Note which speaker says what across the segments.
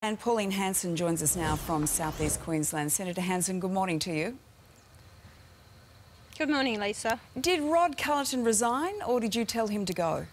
Speaker 1: And Pauline Hanson joins us now from southeast Queensland. Senator Hanson, good morning to you.
Speaker 2: Good morning, Lisa.
Speaker 1: Did Rod Culleton resign or did you tell him to go?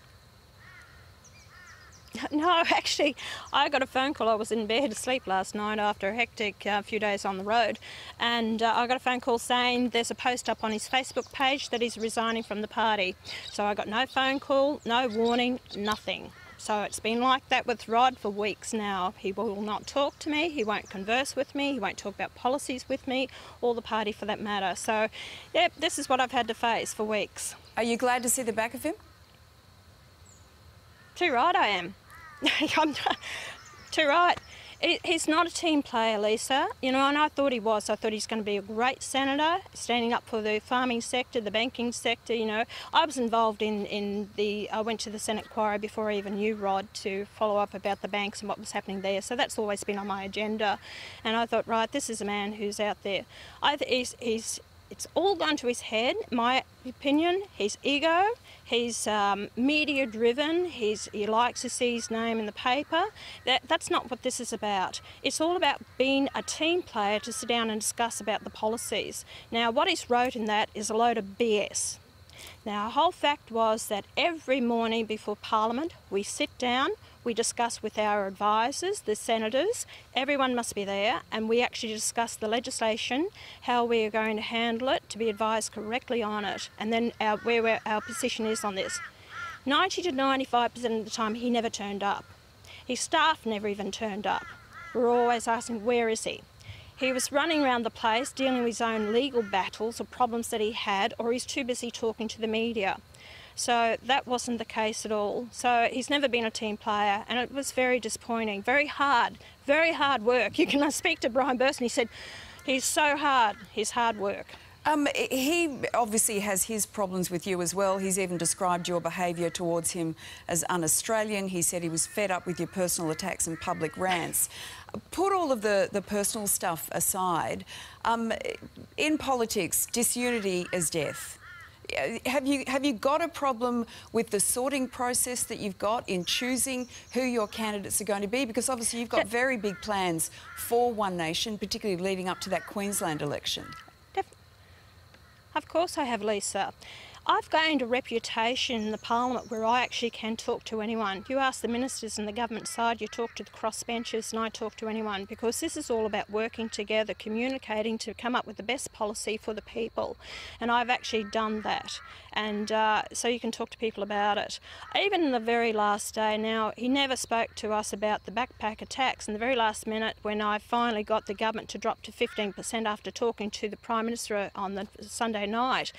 Speaker 2: No, actually, I got a phone call. I was in bed asleep last night after a hectic few days on the road, and I got a phone call saying there's a post up on his Facebook page that he's resigning from the party. So I got no phone call, no warning, nothing. So it's been like that with Rod for weeks now. He will not talk to me, he won't converse with me, he won't talk about policies with me, or the party for that matter. So, yeah, this is what I've had to face for weeks.
Speaker 1: Are you glad to see the back of him?
Speaker 2: Too right I am. I'm too right. He's not a team player, Lisa. You know, and I thought he was. I thought he's going to be a great senator, standing up for the farming sector, the banking sector. You know, I was involved I went to the Senate inquiry before I even knew Rod to follow up about the banks and what was happening there. So that's always been on my agenda. And I thought, right, this is a man who's out there. It's all gone to his head, my opinion. His ego, he's media driven, he likes to see his name in the paper. That's not what this is about. It's all about being a team player to sit down and discuss about the policies. Now, what he's wrote in that is a load of BS. Now, the whole fact was that every morning before Parliament, we sit down, we discuss with our advisors, the senators, everyone must be there, and we actually discuss the legislation, how we are going to handle it, to be advised correctly on it, and then where our position is on this. 90 to 95% of the time, he never turned up. His staff never even turned up. We're always asking, where is he? He was running around the place dealing with his own legal battles or problems that he had, or he's too busy talking to the media. So that wasn't the case at all. So he's never been a team player, and it was very disappointing. Very hard work. You can speak to Brian Burson, he said he's so hard, his hard work.
Speaker 1: He obviously has his problems with you as well. He's even described your behaviour towards him as un-Australian. He said he was fed up with your personal attacks and public rants. Put all of the personal stuff aside. In politics, disunity is death. Have you got a problem with the sorting process that you've got in choosing who your candidates are going to be? Because obviously you've got very big plans for One Nation, particularly leading up to that Queensland election.
Speaker 2: Of course I have, Lisa. I've gained a reputation in the Parliament where I actually can talk to anyone. You ask the ministers and the government side, you talk to the crossbenchers, and I talk to anyone, because this is all about working together, communicating to come up with the best policy for the people. And I've actually done that. And so you can talk to people about it. Even in the very last day now, he never spoke to us about the backpack attacks. In the very last minute, when I finally got the government to drop to 15% after talking to the Prime Minister on the Sunday night,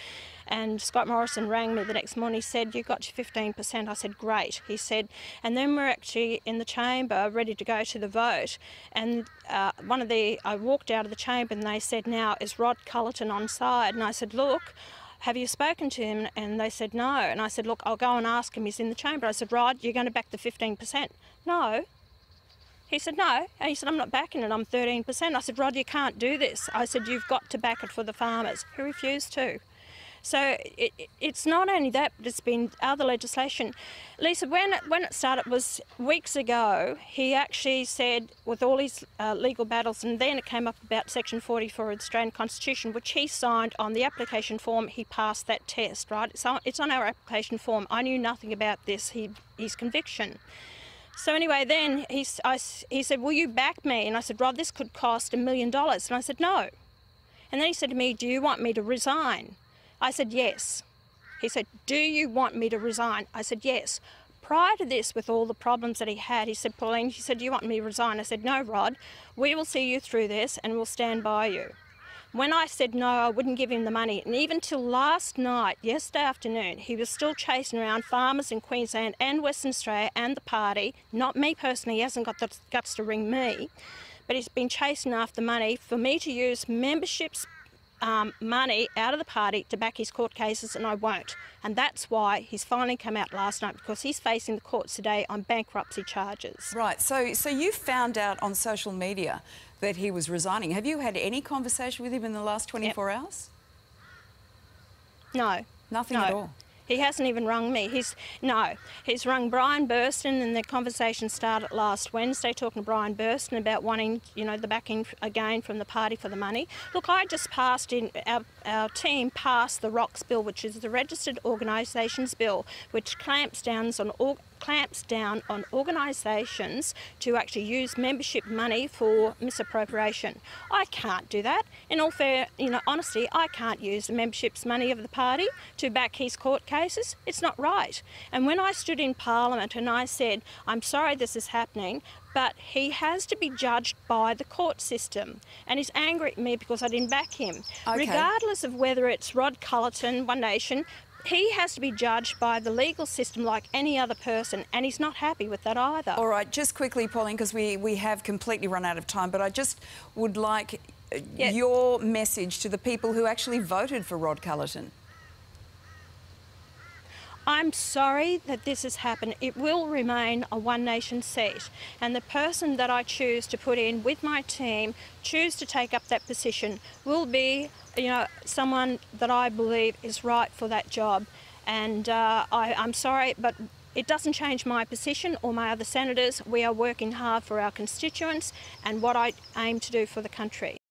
Speaker 2: and Scott Morrison rang me the next morning, he said, you got your 15%. I said, great. He said, and then we're actually in the chamber ready to go to the vote. And I walked out of the chamber and they said, now, is Rod Culleton on side? And I said, look, have you spoken to him? And they said, no. And I said, look, I'll go and ask him. He's in the chamber. I said, Rod, you're going to back the 15%? No. He said, no. And he said, I'm not backing it, I'm 13%. I said, Rod, you can't do this. I said, you've got to back it for the farmers. He refused to. So it's not only that, but it's been other legislation. Lisa, when it started was weeks ago, he actually said, with all his legal battles, and then it came up about Section 44 of the Australian Constitution, which he signed on the application form. He passed that test, right? It's on our application form. I knew nothing about this, his conviction. So anyway, then he said, will you back me? And I said, Rod, this could cost $1 million. And I said, no. And then he said to me, do you want me to resign? I said, yes. He said, do you want me to resign? I said, yes. Prior to this, with all the problems that he had, he said, Pauline, he said, do you want me to resign? I said, no, Rod, we will see you through this and we'll stand by you. When I said no, I wouldn't give him the money. And even till last night, yesterday afternoon, he was still chasing around farmers in Queensland and Western Australia and the party. Not me personally, he hasn't got the guts to ring me, but he's been chasing after money for me to use memberships money out of the party to back his court cases, and I won't. And that's why he's finally come out last night, because he's facing the courts today on bankruptcy charges.
Speaker 1: Right, so you found out on social media that he was resigning. Have you had any conversation with him in the last 24 hours?
Speaker 2: No.
Speaker 1: Nothing at all?
Speaker 2: He hasn't even rung me. He's rung Brian Burston, and the conversation started last Wednesday, talking to Brian Burston about wanting, you know, the backing again from the party for the money. Look, I just passed our team passed the ROCS bill, which is the Registered Organisations Bill, which clamps down on organisations to actually use membership money for misappropriation. I can't do that. In all fair, honesty, I can't use the membership's money of the party to back his court cases. It's not right. And when I stood in Parliament and I said, I'm sorry this is happening, but he has to be judged by the court system. And he's angry at me because I didn't back him.
Speaker 1: Okay.
Speaker 2: Regardless of whether it's Rod Culleton, One Nation, he has to be judged by the legal system like any other person, and he's not happy with that either.
Speaker 1: All right, just quickly, Pauline, because we have completely run out of time, but I just would like your message to the people who actually voted for Rod Culleton.
Speaker 2: I'm sorry that this has happened. It will remain a One Nation seat, and the person that I choose to put in with my team, choose to take up that position, will be, someone that I believe is right for that job. And I'm sorry, but it doesn't change my position or my other senators. We are working hard for our constituents and what I aim to do for the country.